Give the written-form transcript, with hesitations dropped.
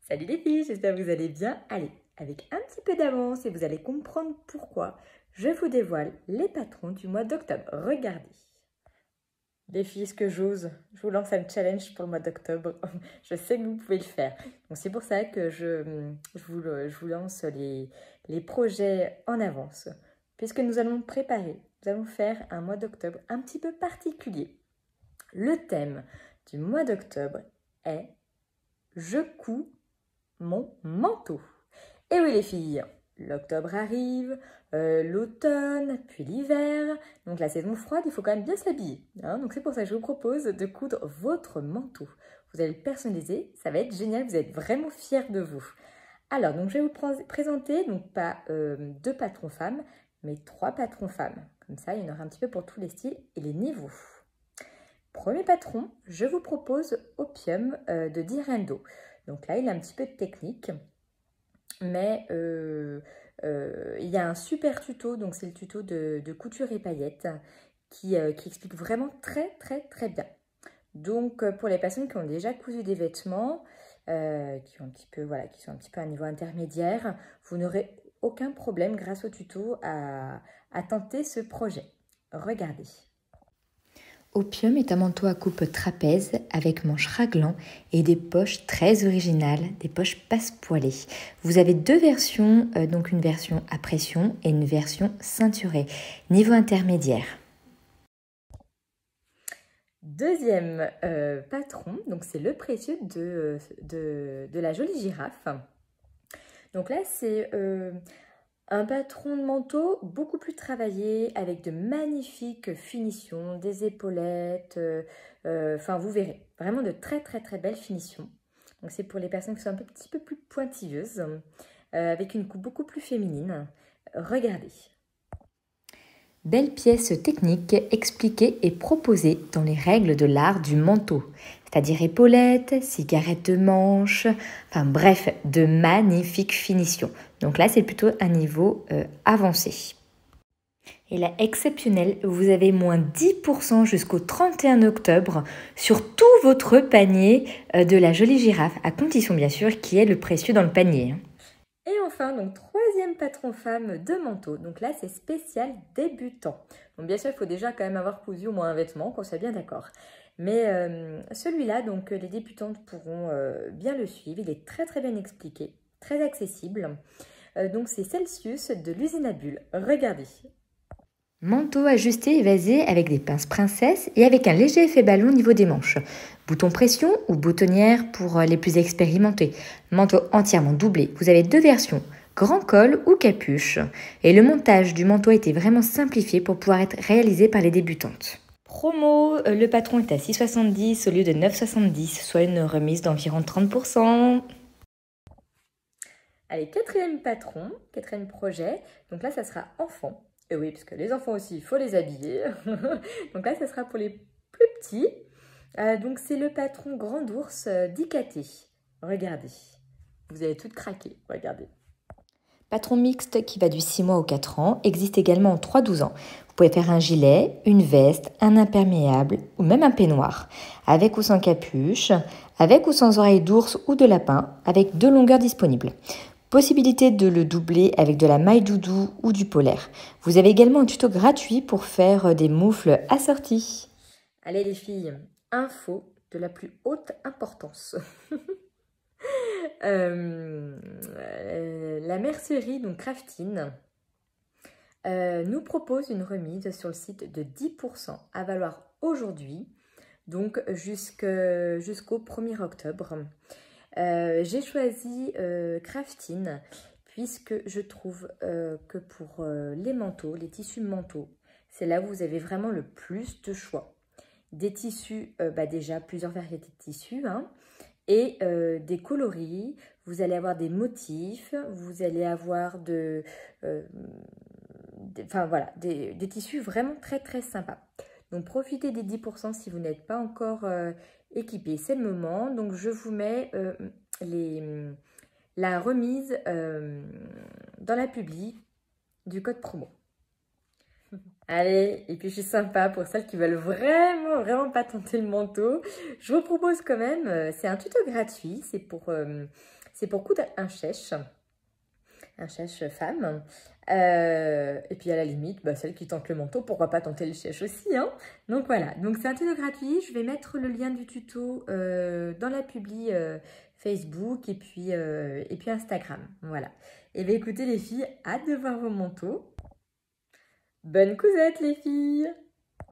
Salut les filles, j'espère que vous allez bien. Allez, avec un petit peu d'avance et vous allez comprendre pourquoi je vous dévoile les patrons du mois d'octobre. Regardez. Les filles, est-ce que j'ose? Je vous lance un challenge pour le mois d'octobre. Je sais que vous pouvez le faire. Donc c'est pour ça que je vous lance les projets en avance. Puisque nous allons préparer, nous allons faire un mois d'octobre un petit peu particulier. Le thème du mois d'octobre est « Je couds mon manteau ». Et oui les filles, l'octobre arrive, l'automne, puis l'hiver. Donc la saison froide, il faut quand même bien s'habiller. Hein, donc c'est pour ça que je vous propose de coudre votre manteau. Vous allez le personnaliser, ça va être génial, vous êtes vraiment fiers de vous. Alors, donc je vais vous présenter, donc pas 2 patrons femmes, mais 3 patrons femmes. Comme ça, il y en aura un petit peu pour tous les styles et les niveaux. Premier patron, je vous propose Opium de Direndo. Donc là, il a un petit peu de technique, mais il y a un super tuto, donc c'est le tuto de couture et paillettes, qui explique vraiment très bien. Donc pour les personnes qui ont déjà cousu des vêtements, qui sont un petit peu à un niveau intermédiaire, vous n'aurez aucun problème grâce au tuto à tenter ce projet. Regardez. Opium est un manteau à coupe trapèze avec manches raglant et des poches très originales, des poches passe-poilées. Vous avez 2 versions, donc une version à pression et une version ceinturée, niveau intermédiaire. Deuxième patron, donc c'est le précieux de la jolie girafe. Donc là, c'est un patron de manteau beaucoup plus travaillé avec de magnifiques finitions, des épaulettes, enfin vous verrez, vraiment de très belles finitions. Donc c'est pour les personnes qui sont un petit peu plus pointilleuses, avec une coupe beaucoup plus féminine. Regardez. Belle pièce technique expliquée et proposée dans les règles de l'art du manteau, c'est-à-dire épaulettes, cigarettes de manche, enfin bref, de magnifiques finitions. Donc là, c'est plutôt un niveau avancé. Et là, exceptionnel, vous avez moins 10% jusqu'au 31 octobre sur tout votre panier de la jolie girafe, à condition bien sûr qu'il y ait le précieux dans le panier. Et enfin, donc troisième patron femme de manteau. Donc là, c'est spécial débutant. Donc bien sûr, il faut déjà quand même avoir cousu au moins un vêtement, qu'on soit bien d'accord. Mais celui-là, donc les débutantes pourront bien le suivre. Il est très bien expliqué, très accessible. Donc c'est Celsius de l'usine à bulles. Regardez. Manteau ajusté et vasé avec des pinces princesse et avec un léger effet ballon au niveau des manches. Bouton pression ou boutonnière pour les plus expérimentés. Manteau entièrement doublé. Vous avez 2 versions, grand col ou capuche. Et le montage du manteau a été vraiment simplifié pour pouvoir être réalisé par les débutantes. Promo, le patron est à 6,70 au lieu de 9,70, soit une remise d'environ 30%. Allez, quatrième patron, quatrième projet. Donc là, ça sera enfant. Et oui, parce que les enfants aussi, il faut les habiller. Donc là, ça sera pour les plus petits. Donc c'est le patron Grand Ours d'Icaté. Regardez. Vous allez toutes craquer. Regardez. Patron mixte qui va du 6 mois au 4 ans existe également en 3-12 ans. Vous pouvez faire un gilet, une veste, un imperméable ou même un peignoir, avec ou sans capuche, avec ou sans oreilles d'ours ou de lapin, avec 2 longueurs disponibles. Possibilité de le doubler avec de la maille doudou ou du polaire. Vous avez également un tuto gratuit pour faire des moufles assortis. Allez les filles, info de la plus haute importance. La mercerie, donc Craftine, nous propose une remise sur le site de 10% à valoir aujourd'hui, donc jusqu'au 1er octobre. J'ai choisi Craftine puisque je trouve que pour les manteaux, les tissus manteaux, c'est là où vous avez vraiment le plus de choix. Des tissus, déjà plusieurs variétés de tissus, hein, et des coloris. Vous allez avoir des motifs, vous allez avoir des tissus vraiment très sympas. Donc profitez des 10% si vous n'êtes pas encore équipé, c'est le moment. Donc je vous mets la remise dans la publi du code promo. Allez, et puis je suis sympa pour celles qui veulent vraiment, vraiment pas tenter le manteau. Je vous propose quand même, c'est un tuto gratuit, c'est pour coudre un chèche femme. Et puis à la limite, bah, celle qui tente le manteau, pourquoi pas tenter le chèche aussi, hein. Donc voilà, donc c'est un tuto gratuit. Je vais mettre le lien du tuto dans la publi Facebook et puis Instagram. Voilà. Et bien écoutez les filles, hâte de voir vos manteaux. Bonne cousette les filles!